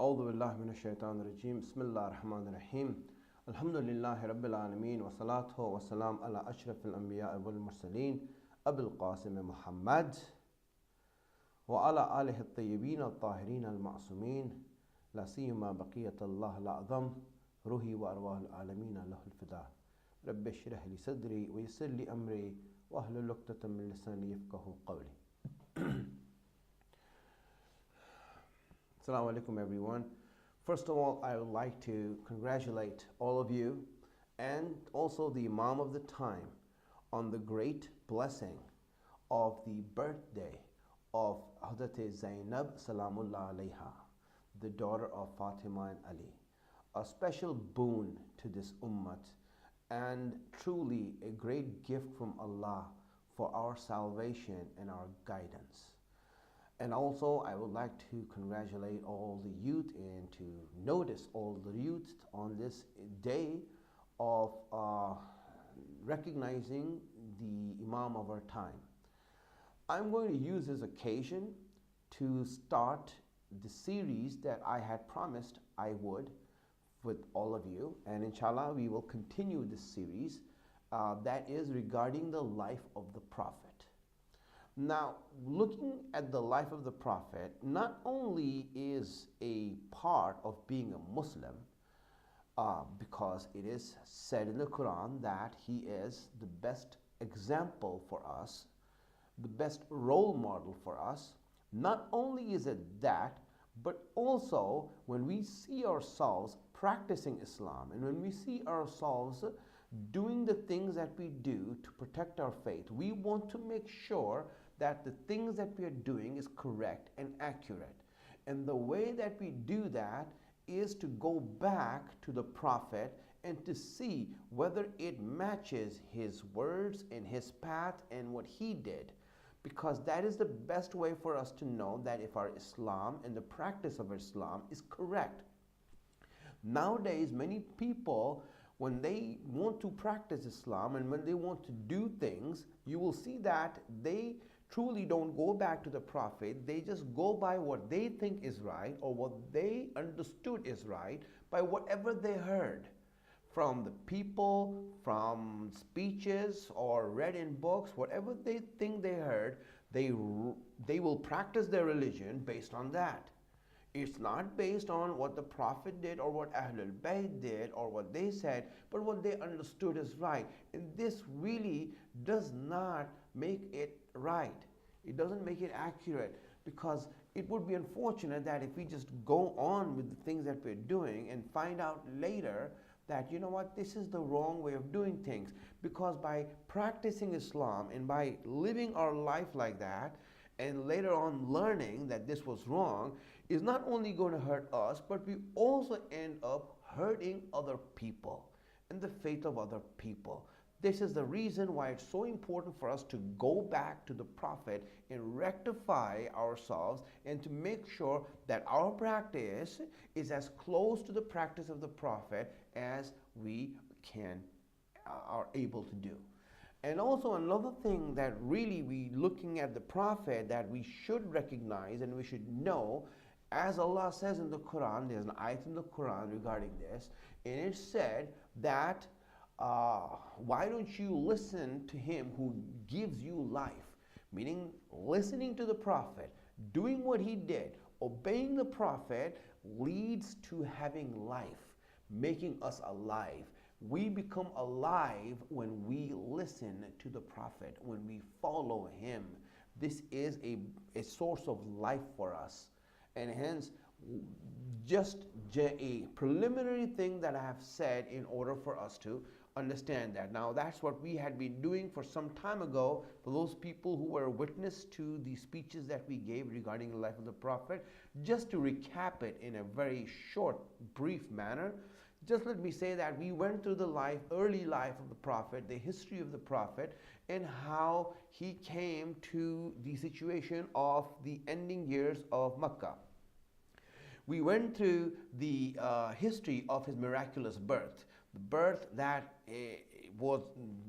أعوذ بالله من الشيطان الرجيم بسم الله الرحمن الرحيم الحمد لله رب العالمين والصلاة والسلام على أشرف الأنبياء والمرسلين أبي القاسم محمد وعلى آله الطيبين الطاهرين المعصومين لا سيما بقية الله الأعظم روحي وأرواح العالمين له الفداء رب اشرح لي صدري ويسر لي أمري واحلل عقدة من لساني يفقهوا قولي. Assalamu alaikum everyone. First of all, I would like to congratulate all of you and also the Imam of the time on the great blessing of the birthday of Hijrat Zainab Salamullah alayha, the daughter of Fatima and Ali. A special boon to this ummah and truly a great gift from Allah for our salvation and our guidance. And also, I would like to congratulate all the youth and to notice all the youth on this day of recognizing the Imam of our time. I'm going to use this occasion to start the series that I had promised I would with all of you. And inshallah, we will continue this series that is regarding the life of the Prophet. Now, looking at the life of the Prophet not only is a part of being a Muslim, because it is said in the Quran that he is the best example for us, the best role model for us. Not only is it that, but also when we see ourselves practicing Islam and when we see ourselves doing the things that we do to protect our faith, we want to make sure that the things that we are doing is correct and accurate. And the way that we do that is to go back to the Prophet and to see whether it matches his words and his path and what he did. Because that is the best way for us to know that if our Islam and the practice of Islam is correct. Nowadays, many people, when they want to practice Islam and when they want to do things, you will see that they truly don't go back to the Prophet. They just go by what they think is right or what they understood is right by whatever they heard from the people, from speeches or read in books. Whatever they think they heard, they will practice their religion based on that. It's not based on what the Prophet did or what Ahlul Baig did or what they said, but what they understood is right. And this really does not make it right. It doesn't make it accurate, because it would be unfortunate that if we just go on with the things that we're doing and find out later that, you know what, this is the wrong way of doing things. Because by practicing Islam and by living our life like that, and later on learning that this was wrong, is not only going to hurt us, but we also end up hurting other people and the faith of other people. This is the reason why it's so important for us to go back to the Prophet and rectify ourselves and to make sure that our practice is as close to the practice of the Prophet as we are able to do. And also another thing that really we looking at the Prophet that we should recognize and we should know, as Allah says in the Quran, there's an ayat in the Quran regarding this, and it said that why don't you listen to him who gives you life? Meaning listening to the Prophet, doing what he did, obeying the Prophet leads to having life, making us alive. We become alive when we listen to the Prophet, when we follow him. This is a source of life for us. And hence, just a preliminary thing that I have said in order for us to understand that. Now, that's what we had been doing for some time ago for those people who were witness to the speeches that we gave regarding the life of the Prophet. Just to recap it in a very short, brief manner, just let me say that we went through the early life of the Prophet, the history of the Prophet, and how he came to the situation of the ending years of Makkah. We went through the history of his miraculous birth, the birth that was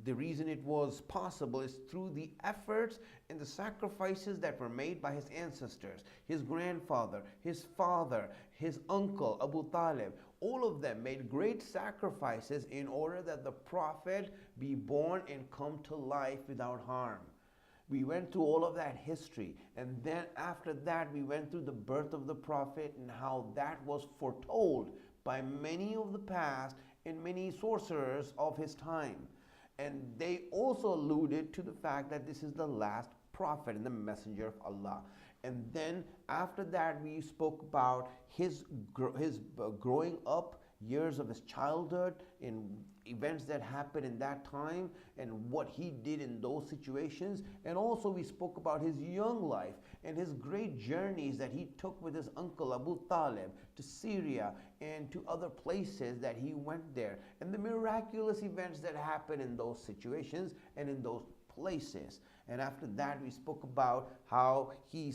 the reason it was possible is through the efforts and the sacrifices that were made by his ancestors, his grandfather, his father, his uncle Abu Talib. All of them made great sacrifices in order that the Prophet be born and come to life without harm. We went through all of that history, and then after that we went through the birth of the Prophet and how that was foretold by many of the past and many sorcerers of his time. And they also alluded to the fact that this is the last prophet and the messenger of Allah. And then after that we spoke about his growing up, years of his childhood, in events that happened in that time and what he did in those situations. And also we spoke about his young life and his great journeys that he took with his uncle Abu Talib to Syria and to other places that he went there, and the miraculous events that happened in those situations and in those places. And after that we spoke about how he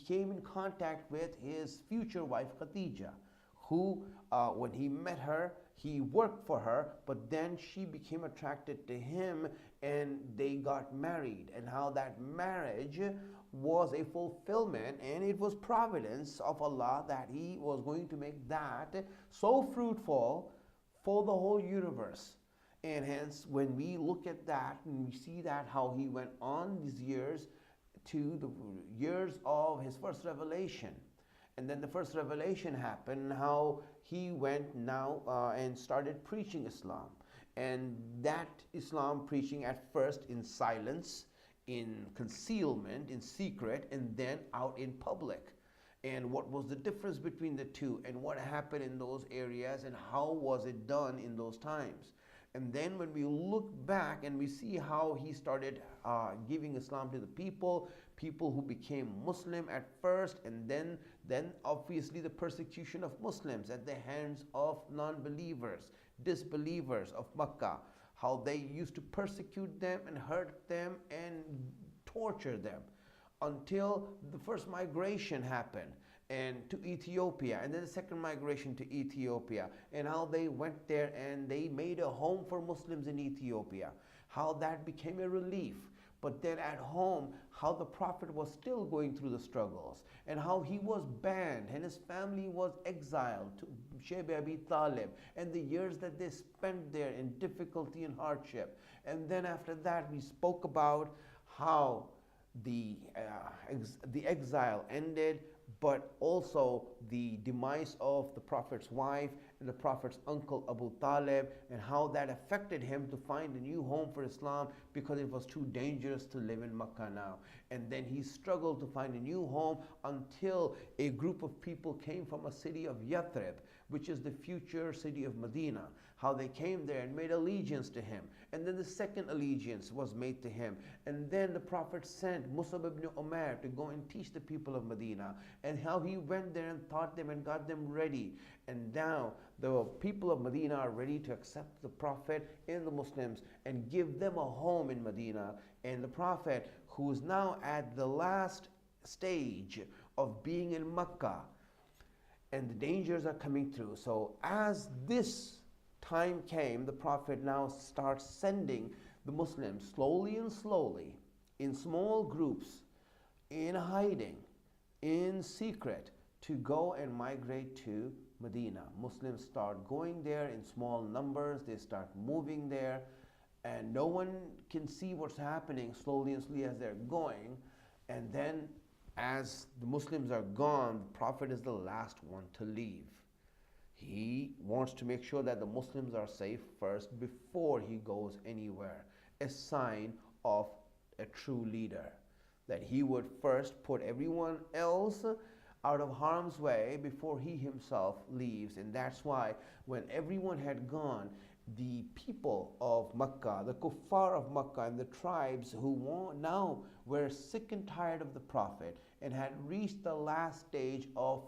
came in contact with his future wife Khadija, who when he met her, he worked for her, but then she became attracted to him and they got married, and how that marriage was a fulfillment and it was providence of Allah that he was going to make that so fruitful for the whole universe. And hence when we look at that and we see that how he went on these years to the years of his first revelation, and then the first revelation happened, how he went now and started preaching Islam. And that Islam preaching at first in silence, in concealment, in secret, and then out in public. And what was the difference between the two, and what happened in those areas, and how was it done in those times. And then when we look back and we see how he started giving Islam to the people who became Muslim at first, and then obviously the persecution of Muslims at the hands of non-believers, disbelievers of Makkah, how they used to persecute them and hurt them and torture them until the first migration happened and to Ethiopia, and then the second migration to Ethiopia, and how they went there and they made a home for Muslims in Ethiopia, how that became a relief. But then at home, how the Prophet was still going through the struggles, and how he was banned and his family was exiled to Shebe Abi Talib, and the years that they spent there in difficulty and hardship. And then after that we spoke about how the exile ended, but also the demise of the Prophet's wife and the Prophet's uncle Abu Talib, and how that affected him to find a new home for Islam because it was too dangerous to live in Makkah now. And then he struggled to find a new home until a group of people came from a city of Yathrib, which is the future city of Medina, how they came there and made allegiance to him. And then the second allegiance was made to him. And then the Prophet sent Musab ibn Umair to go and teach the people of Medina, and how he went there and taught them and got them ready. And now the people of Medina are ready to accept the Prophet and the Muslims and give them a home in Medina. And the Prophet, who is now at the last stage of being in Makkah, and the dangers are coming through. So as this time came, the Prophet now starts sending the Muslims slowly and slowly, in small groups, in hiding, in secret, to go and migrate to Medina. Muslims start going there in small numbers, they start moving there, and no one can see what's happening slowly and slowly as they're going. And then as the Muslims are gone, the Prophet is the last one to leave. He wants to make sure that the Muslims are safe first before he goes anywhere, a sign of a true leader, that he would first put everyone else out of harm's way before he himself leaves. And that's why when everyone had gone, the people of Makkah, the kuffar of Makkah, and the tribes who now were sick and tired of the Prophet and had reached the last stage of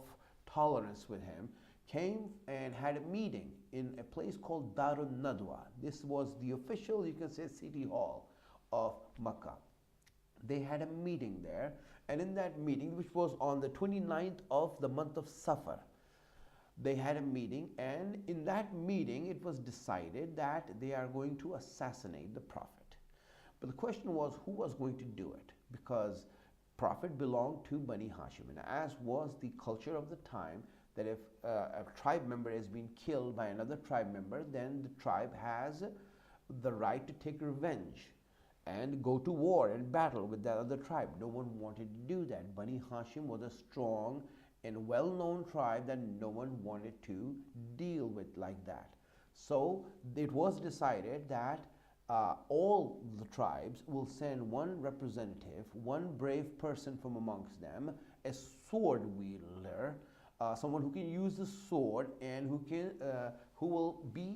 tolerance with him, came and had a meeting in a place called Darun Nadwa. This was the official, you can say, city hall of Makkah. They had a meeting there, and in that meeting, which was on the 29th of the month of Safar, They had a meeting, and in that meeting it was decided that they are going to assassinate the Prophet. But the question was, who was going to do it? Because Prophet belonged to Bani Hashim, and as was the culture of the time, that if a tribe member has been killed by another tribe member, then the tribe has the right to take revenge and go to war and battle with that other tribe. No one wanted to do that. Bani Hashim was a strong and well-known tribe that no one wanted to deal with like that. So it was decided that all the tribes will send one representative, one brave person from amongst them, a sword wielder, someone who can use the sword and who will be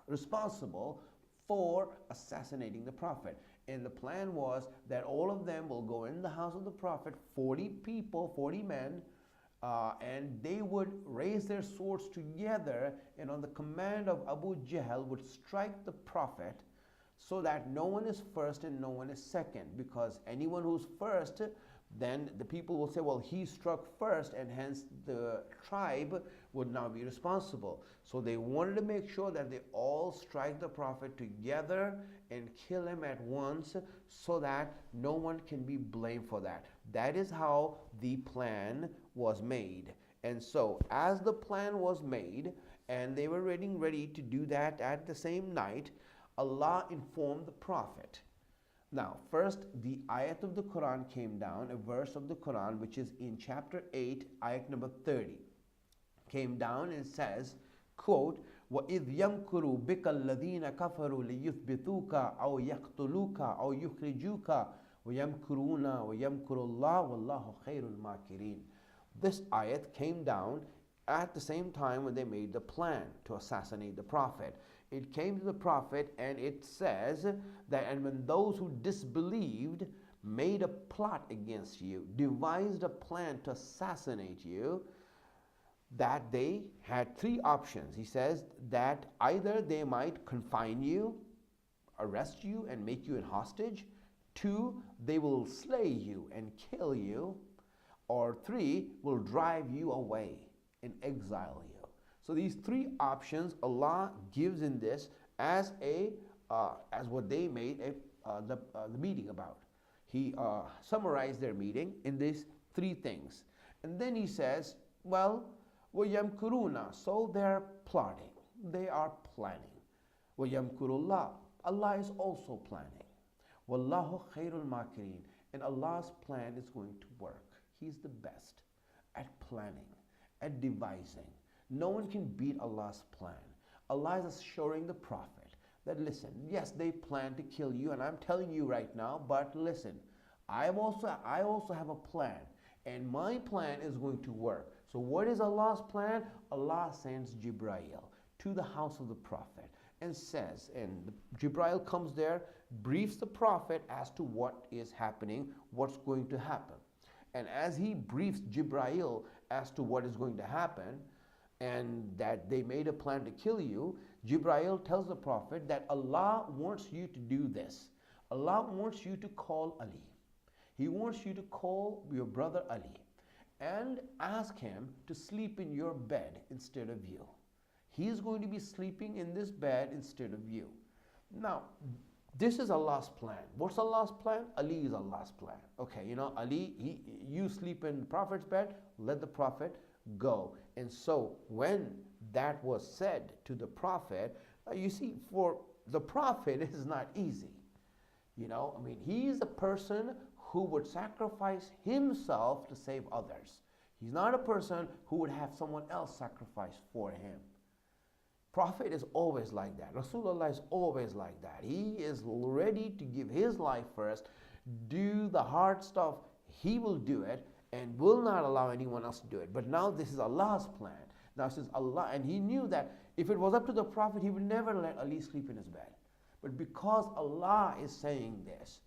responsible for assassinating the Prophet. And the plan was that all of them will go in the house of the Prophet, 40 people, 40 men, and they would raise their swords together, and on the command of Abu Jahl would strike the Prophet, so that no one is first and no one is second, because anyone who's first, then the people will say, well, he struck first, and hence the tribe would now be responsible. So they wanted to make sure that they all strike the Prophet together and kill him at once, so that no one can be blamed for that. That is how the plan was made. And so as the plan was made, and they were ready to do that at the same night, Allah informed the Prophet. Now, first, the ayat of the Quran came down, a verse of the Quran, which is in chapter 8, ayat number 30, came down and says, quote, وَإِذْ يَمْكُرُ بِكَ الَّذِينَ كَفَرُوا لِيُثْبِتُوكَ أَوْ يَقْتُلُوكَ أَوْ يُخْرِجُوكَ وَيَمْكُرُونَ وَيَمْكُرُ اللَّهُ وَاللَّهُ خَيْرُ الْمَاكِرِينَ. This ayat came down at the same time when they made the plan to assassinate the Prophet. It came to the Prophet and it says that, and when those who disbelieved made a plot against you, devised a plan to assassinate you, that they had three options. He says that either they might confine you, arrest you and make you a hostage, 2, they will slay you and kill you, or 3, will drive you away and exile you. So these three options Allah gives in this as what they made the meeting about. He summarized their meeting in these three things, and then he says, well, وَيَمْكُرُونَ, so they're plotting, they are planning. وَيَمْكُرُ اللَّهُ, Allah is also planning. وَاللَّهُ خَيْرُ الْمَاكِرِينَ, and Allah's plan is going to work. He's the best at planning, at devising. No one can beat Allah's plan. Allah is assuring the Prophet that, listen, yes, they plan to kill you, and I'm telling you right now, but listen, I also have a plan, and my plan is going to work. So what is Allah's plan? Allah sends Jibreel to the house of the Prophet and says, and Jibreel comes there, briefs the Prophet as to what is happening, what's going to happen. And as he briefs Jibreel as to what is going to happen, and that they made a plan to kill you, Jibreel tells the Prophet that Allah wants you to do this. Allah wants you to call Ali. He wants you to call your brother Ali and ask him to sleep in your bed instead of you. He's going to be sleeping in this bed instead of you. Now, this is Allah's plan. What's Allah's plan? Ali is Allah's plan. Okay, Ali, you sleep in the Prophet's bed, let the Prophet go. And so when that was said to the Prophet, you see, for the Prophet, it is not easy. He's a person who would sacrifice himself to save others. He's not a person who would have someone else sacrifice for him. Prophet is always like that. Rasulullah is always like that. He is ready to give his life first, do the hard stuff. He will do it and will not allow anyone else to do it. But now this is Allah's plan. Now since Allah, and he knew that if it was up to the Prophet, he would never let Ali sleep in his bed. But because Allah is saying this,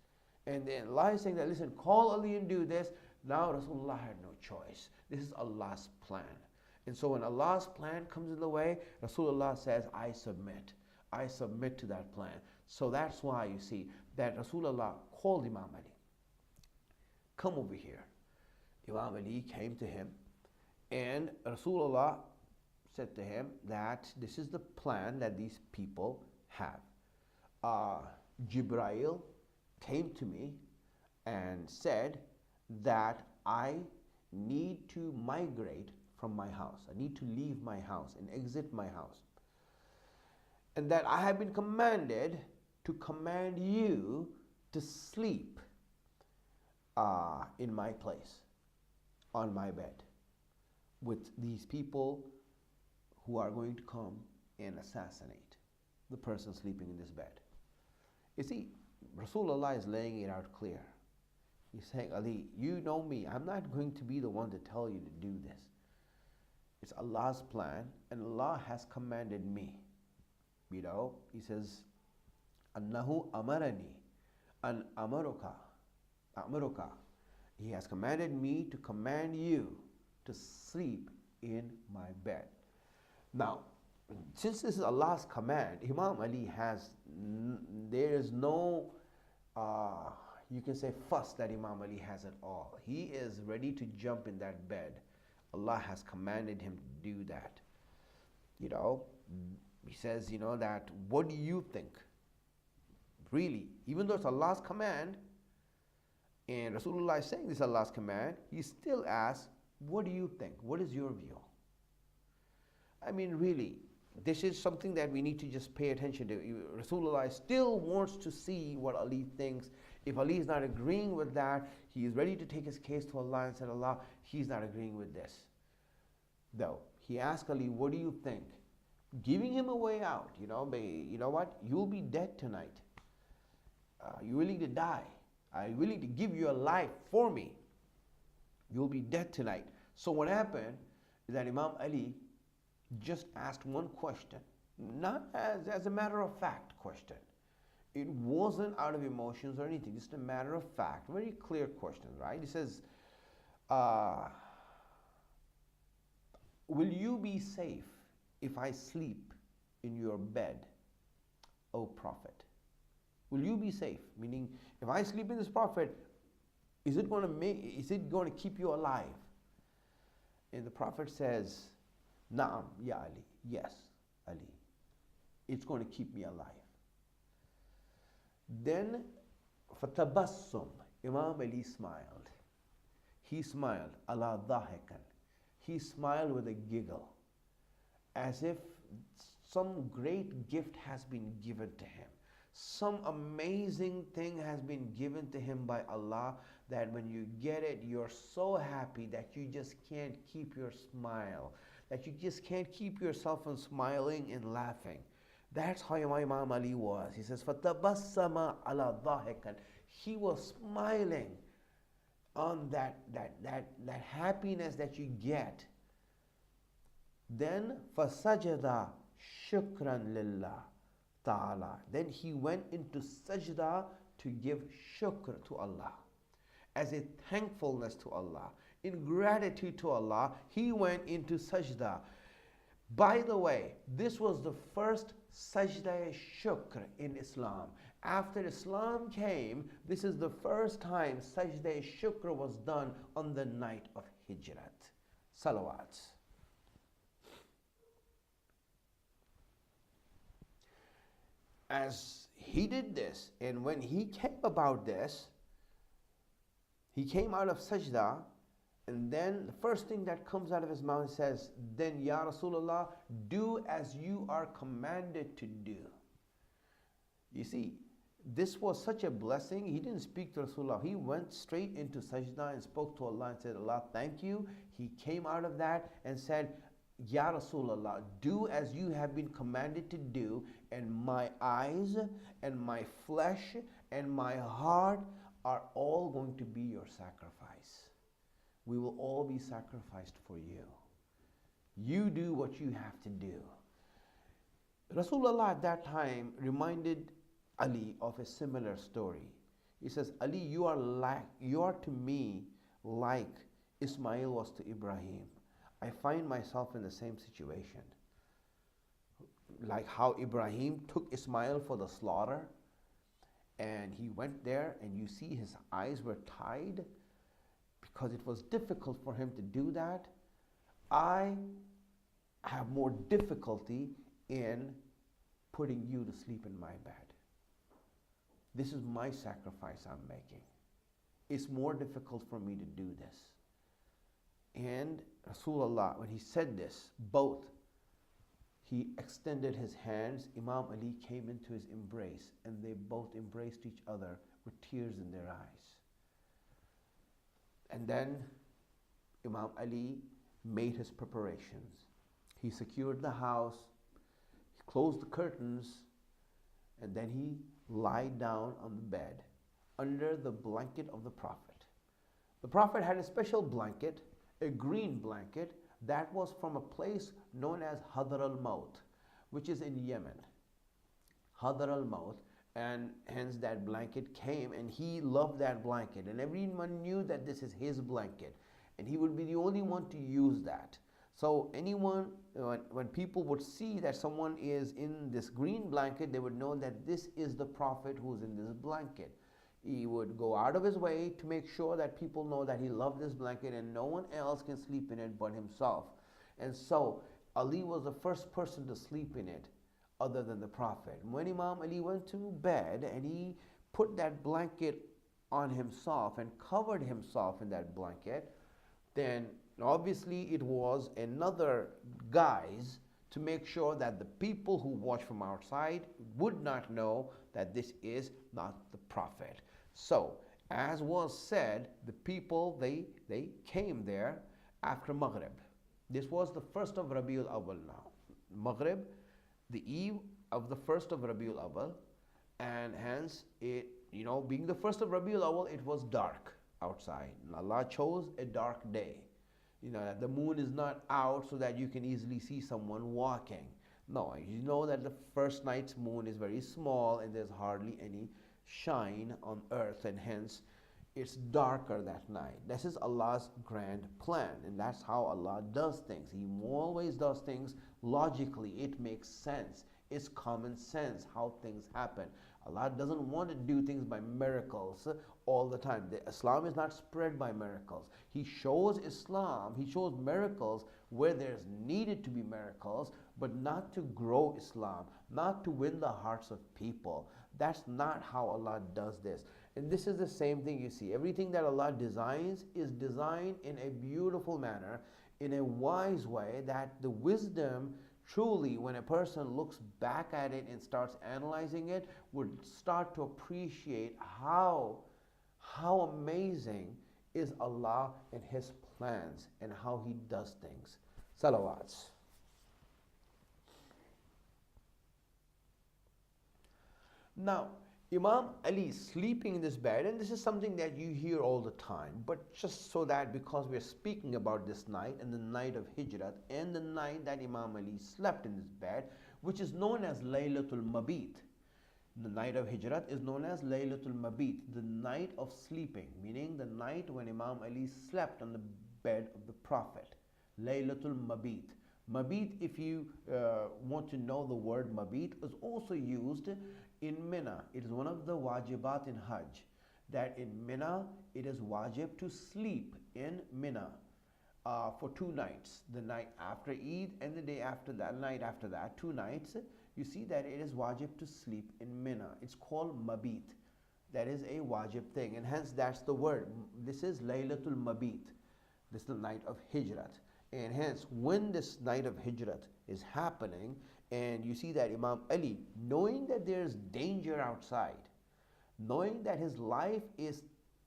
and then Allah is saying that, listen, call Ali and do this, now Rasulullah had no choice. This is Allah's plan. And so when Allah's plan comes in the way, Rasulullah says, I submit. I submit to that plan. So that's why you see that Rasulullah called Imam Ali. Come over here. Imam Ali came to him And Rasulullah said to him that this is the plan that these people have. Jibreel came to me and said that I need to migrate from my house. I need to leave my house and exit my house. And that I have been commanded to command you to sleep in my place, on my bed, with these people who are going to come and assassinate the person sleeping in this bed. You see, Rasulullah is laying it out clear. He's saying, Ali, you know me. I'm not going to be the one to tell you to do this. It's Allah's plan, and Allah has commanded me. You know, He says, Annahu amarani an amaruka. He has commanded me to command you to sleep in my bed. Now, since this is Allah's command, Imam Ali there is no, you can say, fuss that Imam Ali has at all. He is ready to jump in that bed. Allah has commanded him to do that. You know, he says, you know, that what do you think? Really, even though it's Allah's command, and Rasulullah is saying this is Allah's command, he still asks, what do you think? What is your view? I mean, really, this is something that we need to just pay attention to. Rasulullah still wants to see what Ali thinks. If Ali is not agreeing with that, he is ready to take his case to Allah and said, Allah, he's not agreeing with this. Though, he asked Ali, what do you think? Giving him a way out. You know what? You'll be dead tonight. You're willing to die. I'm willing to give your life for me. You'll be dead tonight. So what happened is that Imam Ali just asked one question, not as a matter of fact question. It wasn't out of emotions or anything, just a matter of fact, very clear question, right? He says, will you be safe if I sleep in your bed, O Prophet? Will you be safe? Meaning, if I sleep in this Prophet, is it going to keep you alive? And the Prophet says, Naam, ya Ali. Yes, Ali. It's going to keep me alive. Then, fatabassum, Imam Ali smiled. He smiled, ala dhahikan. He smiled with a giggle, as if some great gift has been given to him. Some amazing thing has been given to him by Allah, that when you get it, you're so happy that you just can't keep your smile, that you just can't keep yourself from smiling and laughing. That's how Imam Ali was. He says, فَتَبَسَّمَ عَلَى ضَاحِكًا. He was smiling on that happiness that you get. Then فَسَجَدَ شُكْرًا لِلَّهِ ta'ala. Then he went into sajda to give shukr to Allah. As a thankfulness to Allah, in gratitude to Allah, he went into sajda. By the way, this was the first sajda shukr in Islam. After Islam came, this is the first time sajda shukr was done on the night of Hijrat. Salawat. As he did this, and when he came about this, he came out of sajda, and then the first thing that comes out of his mouth says, then Ya Rasulullah, do as you are commanded to do. You see, this was such a blessing. He didn't speak to Rasulullah. He went straight into sajda and spoke to Allah and said, Allah, thank you. He came out of that and said, Ya Rasulullah, do as you have been commanded to do, and my eyes and my flesh and my heart are all going to be your sacrifice. We will all be sacrificed for you. You do what you have to do. Rasulullah at that time reminded Ali of a similar story. He says, Ali, you are to me like Ismail was to Ibrahim. I find myself in the same situation. Like how Ibrahim took Ismail for the slaughter, and he went there, and you see his eyes were tied because it was difficult for him to do that. I have more difficulty in putting you to sleep in my bed. This is my sacrifice I'm making. It's more difficult for me to do this. And Rasulullah, when he said this, he extended his hands, Imam Ali came into his embrace, and they both embraced each other with tears in their eyes. And then Imam Ali made his preparations. He secured the house, he closed the curtains, and then he lied down on the bed under the blanket of the Prophet. The Prophet had a special blanket, a green blanket, that was from a place known as Hadar al-Maut, which is in Yemen. Hadar al-Maut, and hence that blanket came, and he loved that blanket, and everyone knew that this is his blanket, and he would be the only one to use that. So anyone, when people would see that someone is in this green blanket, they would know that this is the Prophet who's in this blanket. He would go out of his way to make sure that people know that he loved this blanket and no one else can sleep in it but himself. And so Ali was the first person to sleep in it other than the Prophet. When Imam Ali went to bed and he put that blanket on himself and covered himself in that blanket, then obviously it was another guise to make sure that the people who watch from outside would not know that this is not the Prophet. So, as was said, the people, they came there after Maghrib. This was the first of Rabiul Awwal now. Maghrib, the eve of the first of Rabiul Awwal, and hence it, being the first of Rabiul Awwal, it was dark outside. Allah chose a dark day. The moon is not out so that you can easily see someone walking. No, you know that the first night's moon is very small and there's hardly any shine on earth, and hence it's darker that night. This is Allah's grand plan, and that's how Allah does things. He always does things logically. It makes sense. It's common sense how things happen. Allah doesn't want to do things by miracles all the time. Islam is not spread by miracles. He shows Islam, He shows miracles where there's needed to be miracles, but not to grow Islam, not to win the hearts of people. That's not how Allah does this. And this is the same thing you see. Everything that Allah designs is designed in a beautiful manner, in a wise way, that the wisdom truly, when a person looks back at it and starts analyzing it, would start to appreciate how amazing is Allah and His plans and how He does things. Salawats. Now, Imam Ali sleeping in this bed, and this is something that you hear all the time, but just so that because we're speaking about this night and the night of Hijrat and the night that Imam Ali slept in this bed, which is known as Laylatul Mabit. The night of Hijrat is known as Laylatul Mabit, the night of sleeping, meaning the night when Imam Ali slept on the bed of the Prophet. Laylatul Mabit. Mabit, if you want to know the word Mabit, is also used in Mina. It is one of the wajibat in Hajj, that in Mina it is wajib to sleep in Mina for 2 nights, the night after Eid and the day after that, night after that, 2 nights. You see that it is wajib to sleep in Mina. It's called Mabit. That is a wajib thing, and hence that's the word. This is Laylatul Mabit. This is the night of Hijrat. And hence, when this night of Hijrat is happening, and you see that Imam Ali, knowing that there's danger outside, knowing that his life is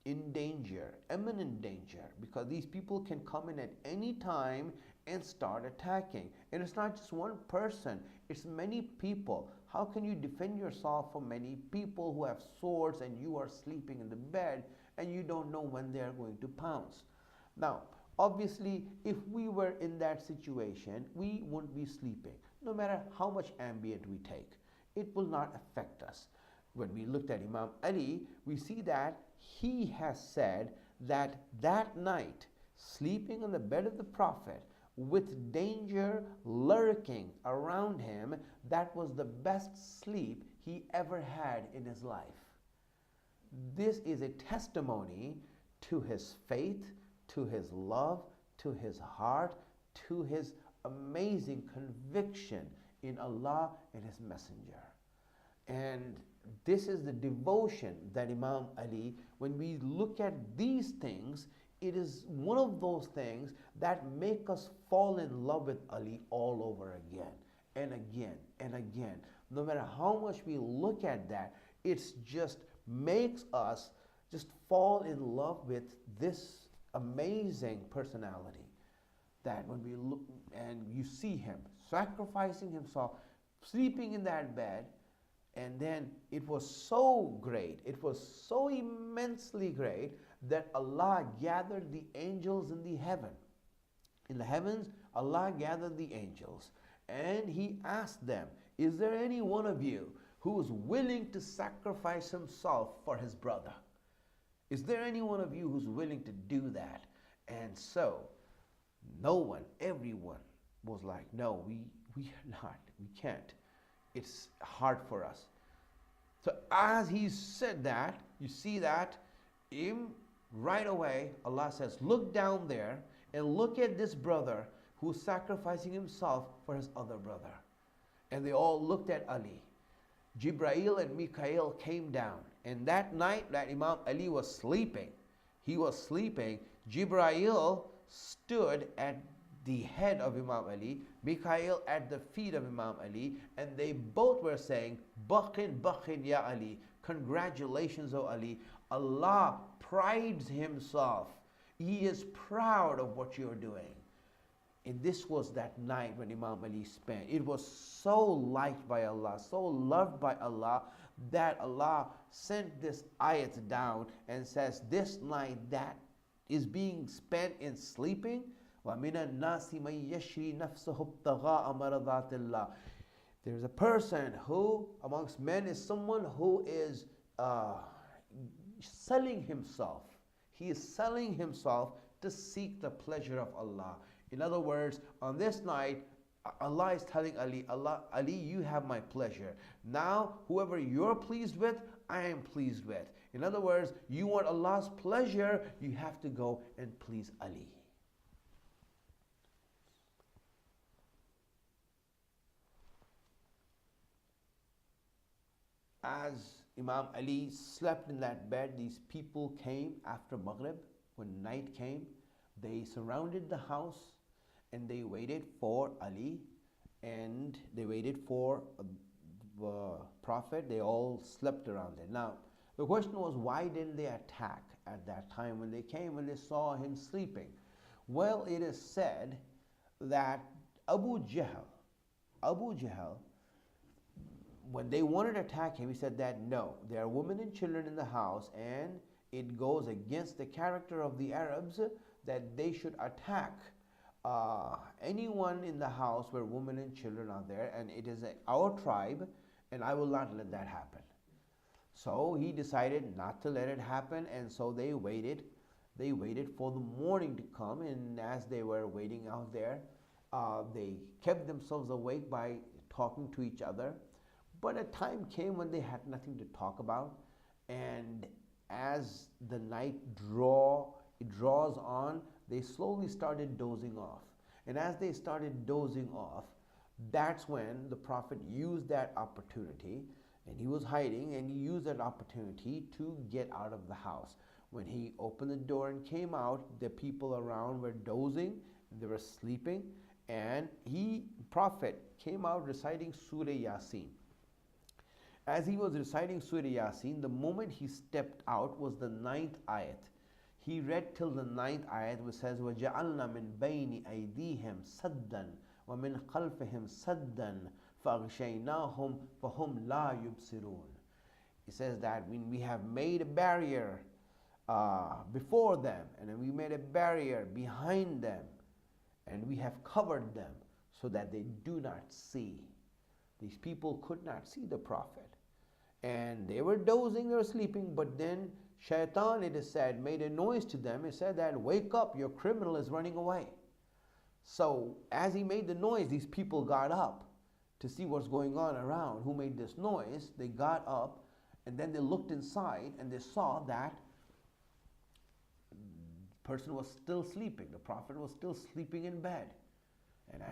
in danger, imminent danger, because these people can come in at any time and start attacking. And it's not just one person, it's many people. How can you defend yourself from many people who have swords and you are sleeping in the bed and you don't know when they are going to pounce? Now, obviously, if we were in that situation, we wouldn't be sleeping. No matter how much ambient we take, it will not affect us. When we looked at Imam Ali, we see that he has said that that night, sleeping on the bed of the Prophet, with danger lurking around him, that was the best sleep he ever had in his life. This is a testimony to his faith, to his love, to his heart, to his amazing conviction in Allah and His Messenger. And this is the devotion that Imam Ali, when we look at these things, it is one of those things that make us fall in love with Ali all over again and again and again. No matter how much we look at that, it just makes us just fall in love with this amazing personality, that when we look and you see him sacrificing himself, sleeping in that bed, and then it was so great, it was so immensely great that Allah gathered the angels in the heaven. In the heavens, Allah gathered the angels and He asked them, is there any one of you who is willing to sacrifice himself for his brother? Is there any one of you who's willing to do that? And so, no one, everyone was like, no, we are not, we can't. It's hard for us. So as he said that, you see that right away, Allah says, look down there and look at this brother who's sacrificing himself for his other brother. And they all looked at Ali. Jibreel and Mikael came down. And that night that Imam Ali was sleeping, he was sleeping, Jibreel stood at the head of Imam Ali, Mikael at the feet of Imam Ali, and they both were saying, Bakhin, Bakhin, Ya Ali, congratulations, O Ali. Allah prides Himself. He is proud of what you are doing. And this was that night when Imam Ali spent. It was so liked by Allah, so loved by Allah, that Allah sent this ayat down and says, this night that is being spent in sleeping, وَمِنَ النَّاسِ مَن يَشْرِي نَفْسَهُ ابْتِغَاءَ مَرْضَاتِ اللَّهِ. There's a person who, amongst men, is someone who is selling himself. He is selling himself to seek the pleasure of Allah. In other words, on this night, Allah is telling Ali, Ali, you have my pleasure. Now, whoever you're pleased with, I am pleased with. In other words, you want Allah's pleasure, you have to go and please Ali. As Imam Ali slept in that bed, these people came after Maghrib. When night came, they surrounded the house and they waited for Ali and they waited for the Prophet. They all slept around there. Now, the question was, why didn't they attack at that time when they came, when they saw him sleeping? Well, it is said that Abu Jahl, when they wanted to attack him, he said that no, there are women and children in the house and it goes against the character of the Arabs that they should attack anyone in the house where women and children are there, and it is our tribe, and I will not let that happen. So he decided not to let it happen, and so they waited. They waited for the morning to come, and as they were waiting out there, they kept themselves awake by talking to each other. But a time came when they had nothing to talk about, and as the night draws on, they slowly started dozing off. And as they started dozing off, that's when the Prophet used that opportunity, and he was hiding, and he used that opportunity to get out of the house. When he opened the door and came out, the people around were dozing, they were sleeping, and Prophet came out reciting Surah Yasin. As he was reciting Surah Yasin, the moment he stepped out was the 9th ayat. He read till the 9th ayat, which says, وَجَعَلْنَا مِن بَيْنِ أَيْدِيهِمْ سَدًّا وَمِنْ خَلْفِهِمْ سَدًّا فَأَغْشَيْنَاهُمْ فَهُمْ لَا يُبْصِرُونَ. He says that when we have made a barrier before them, and then we made a barrier behind them, and we have covered them so that they do not see. These people could not see the Prophet. And they were dozing, they were sleeping, but then Shaitan, it is said, made a noise to them. It said that, wake up, your criminal is running away. So as he made the noise, these people got up to see what's going on around. Who made this noise? They got up, and then they looked inside, and they saw that the person was still sleeping. The Prophet was still sleeping in bed. And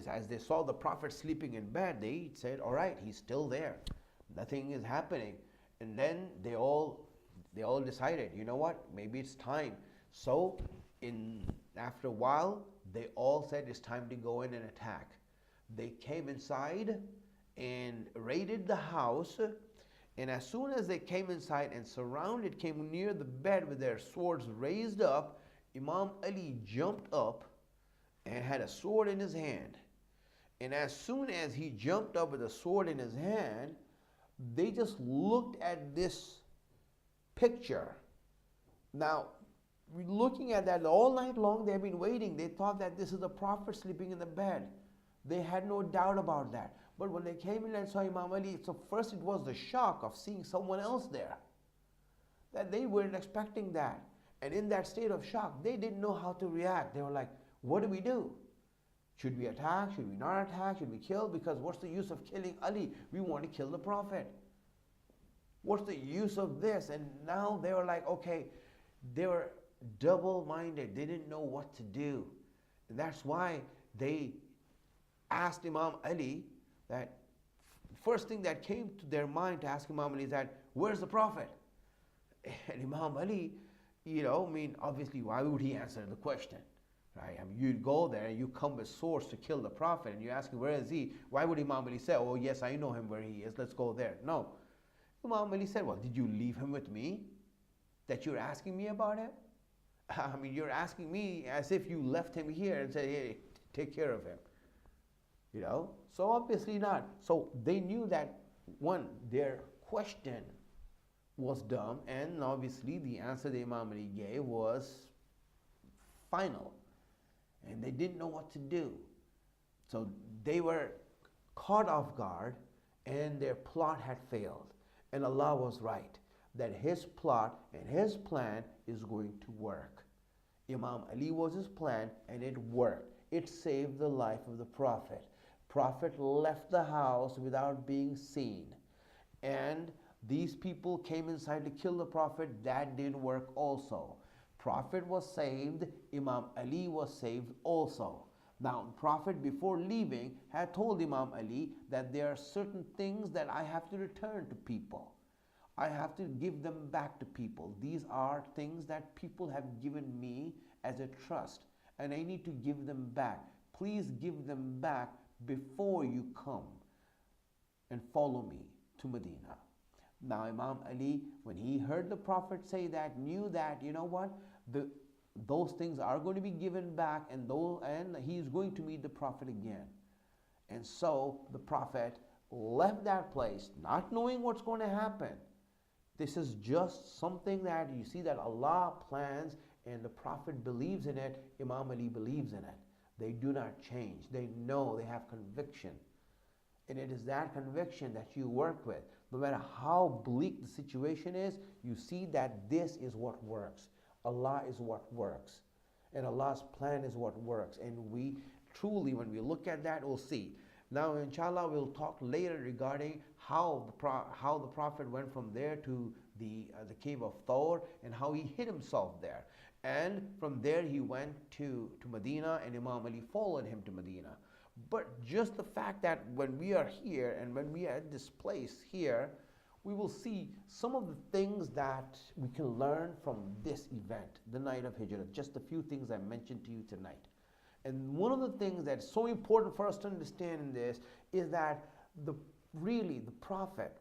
as they saw the Prophet sleeping in bed, they said, all right, he's still there. Nothing is happening. And then they all decided, you know what, maybe it's time. So after a while, they all said it's time to go in and attack. They came inside and raided the house. And as soon as they came inside and came near the bed with their swords raised up, Imam Ali jumped up and had a sword in his hand. And as soon as he jumped up with a sword in his hand, they just looked at this picture. Now, looking at that all night long, they've been waiting. They thought that this is the Prophet sleeping in the bed. They had no doubt about that. But when they came in and saw Imam Ali, so first it was the shock of seeing someone else there, that they weren't expecting that. And in that state of shock, they didn't know how to react. They were like, what do we do? Should we attack? Should we not attack? Should we kill? Because what's the use of killing Ali? We want to kill the Prophet. What's the use of this? And now they were like, okay, they were double-minded. They didn't know what to do. And that's why they asked Imam Ali that first thing that came to their mind to ask Imam Ali is that, where's the Prophet? And Imam Ali, obviously, why would he answer the question? Right? You'd go there and you come with swords to kill the Prophet and you ask him, where is he? Why would Imam Ali say, oh yes, I know him where he is, let's go there? No. Imam Ali said, well, did you leave him with me? That you're asking me about him? You're asking me as if you left him here and said, hey, take care of him. So obviously not. So they knew that, one, their question was dumb, and obviously the answer that Imam Ali gave was final. And they didn't know what to do. So they were caught off guard, and their plot had failed. And Allah was right, that His plot and His plan is going to work. Imam Ali was His plan, and it worked. It saved the life of the Prophet. Prophet left the house without being seen. And these people came inside to kill the Prophet. That didn't work also. Prophet was saved, Imam Ali was saved also. Now, Prophet before leaving had told Imam Ali that there are certain things that I have to return to people. I have to give them back to people. These are things that people have given me as a trust, and I need to give them back. Please give them back before you come and follow me to Medina. Now, Imam Ali, when he heard the Prophet say that, knew that, you know what, those things are going to be given back, and he is going to meet the Prophet again. And so the Prophet left that place, not knowing what's going to happen. This is just something that you see that Allah plans, and the Prophet believes in it, Imam Ali believes in it. They do not change. They know, they have conviction. And it is that conviction that you work with. No matter how bleak the situation is, you see that this is what works. Allah is what works. And Allah's plan is what works. And we truly, when we look at that, we'll see. Now, inshallah, we'll talk later regarding how the Prophet went from there to the cave of Thawr, and how he hid himself there. And from there he went to Medina, and Imam Ali followed him to Medina. But just the fact that when we are here and when we are at this place here, we will see some of the things that we can learn from this event, the night of Hijrat. Just a few things I mentioned to you tonight. And one of the things that's so important for us to understand in this is that the Prophet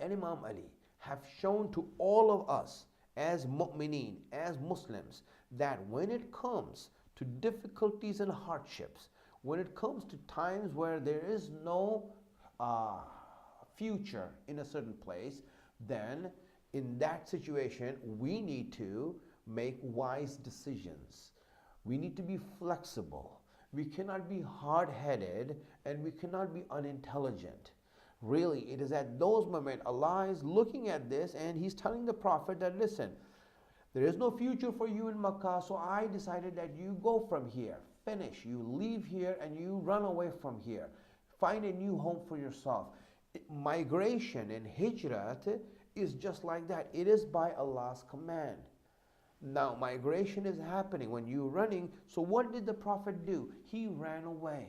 and Imam Ali have shown to all of us as mu'mineen, as Muslims, that when it comes to difficulties and hardships, when it comes to times where there is no future in a certain place, then in that situation we need to make wise decisions. We need to be flexible. We cannot be hard-headed, and we cannot be unintelligent. Really, it is at those moments Allah is looking at this, and He's telling the Prophet that, listen, there is no future for you in Makkah, so I decided that you go from here. Finish. You leave here and you run away from here. Find a new home for yourself. Migration and Hijrat is just like that. It is by Allah's command. Now migration is happening when you're running. So what did the Prophet do? He ran away.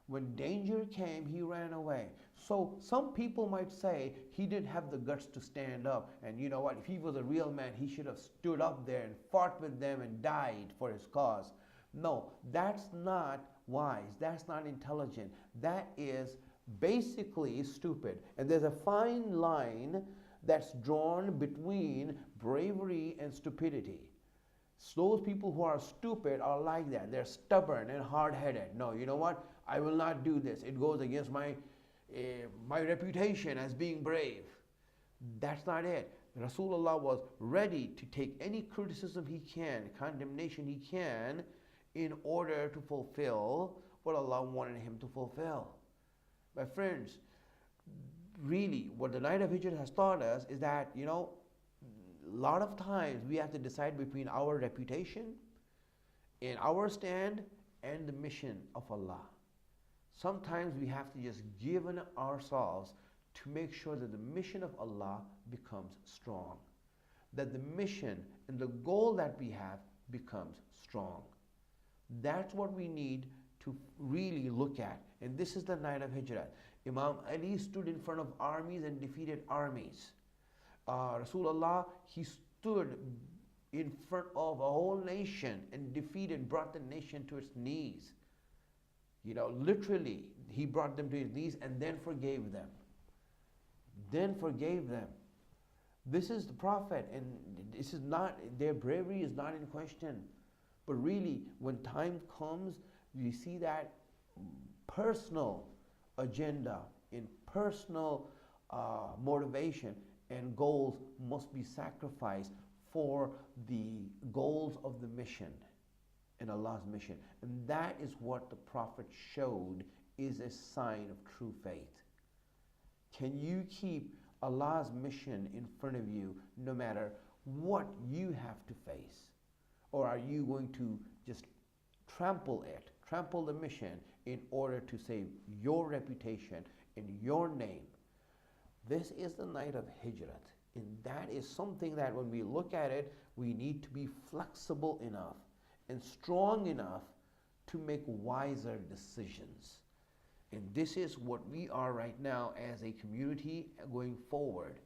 When danger came, he ran away. So some people might say he didn't have the guts to stand up. And you know what? If he was a real man, he should have stood up there and fought with them and died for his cause. No, that's not wise. That's not intelligent. That is basically stupid. And there's a fine line that's drawn between bravery and stupidity. So those people who are stupid are like that. They're stubborn and hard-headed. No, you know what? I will not do this. It goes against my reputation as being brave. That's not it. Rasulullah was ready to take any criticism he can, condemnation he can, in order to fulfill what Allah wanted him to fulfill. My friends, really, what the night of Hijrat has taught us is that, you know, a lot of times we have to decide between our reputation and our stand and the mission of Allah. Sometimes we have to just give in ourselves to make sure that the mission of Allah becomes strong, that the mission and the goal that we have becomes strong. That's what we need to really look at. And this is the night of Hijrat. Imam Ali stood in front of armies and defeated armies. Rasulullah, he stood in front of a whole nation and defeated, brought the nation to its knees. You know, literally, he brought them to his knees and then forgave them. Then forgave them. This is the Prophet, and this is not, their bravery is not in question. But really, when time comes, we see that personal agenda, in personal motivation and goals must be sacrificed for the goals of the mission and Allah's mission. And that is what the Prophet showed is a sign of true faith. Can you keep Allah's mission in front of you no matter what you have to face? Or are you going to just trample it, trample the mission in order to save your reputation and your name? This is the night of Hijrat. And that is something that when we look at it, we need to be flexible enough and strong enough to make wiser decisions. And this is what we are right now as a community going forward,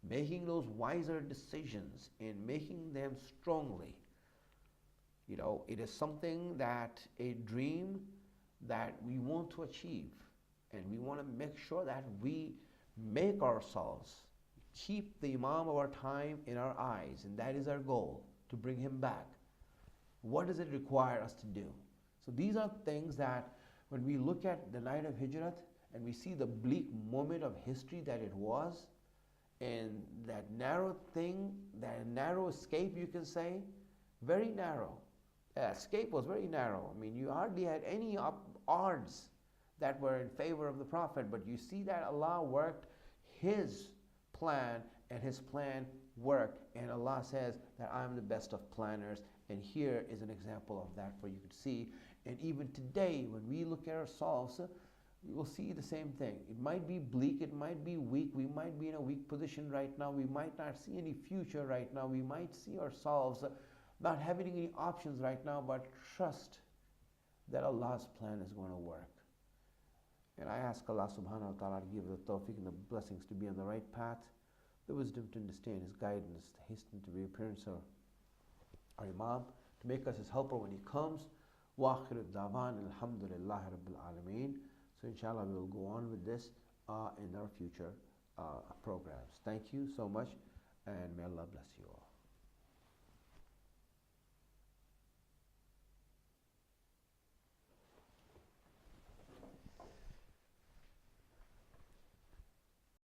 making those wiser decisions and making them strongly. You know, it is something that, a dream that we want to achieve. And we want to make sure that we make ourselves, keep the Imam of our time in our eyes. And that is our goal, to bring him back. What does it require us to do? So these are things that when we look at the night of Hijrat and we see the bleak moment of history that it was, and that narrow thing, that narrow escape, you can say, very narrow. Escape was very narrow. I mean, you hardly had any odds that were in favor of the Prophet, but you see that Allah worked His plan, and His plan worked, and Allah says that I'm the best of planners, and here is an example of that for you to see. And even today, when we look at ourselves, we will see the same thing. It might be bleak, it might be weak, we might be in a weak position right now, we might not see any future right now, we might see ourselves not having any options right now, but trust that Allah's plan is going to work. And I ask Allah subhanahu wa ta'ala to give the tawfiq and the blessings to be on the right path, the wisdom to understand His guidance, to hasten to the appearance of our Imam, to make us His helper when He comes. Wa akhiru da'wan alhamdulillahi rabbil alameen. So inshallah we will go on with this in our future programs. Thank you so much, and may Allah bless you all.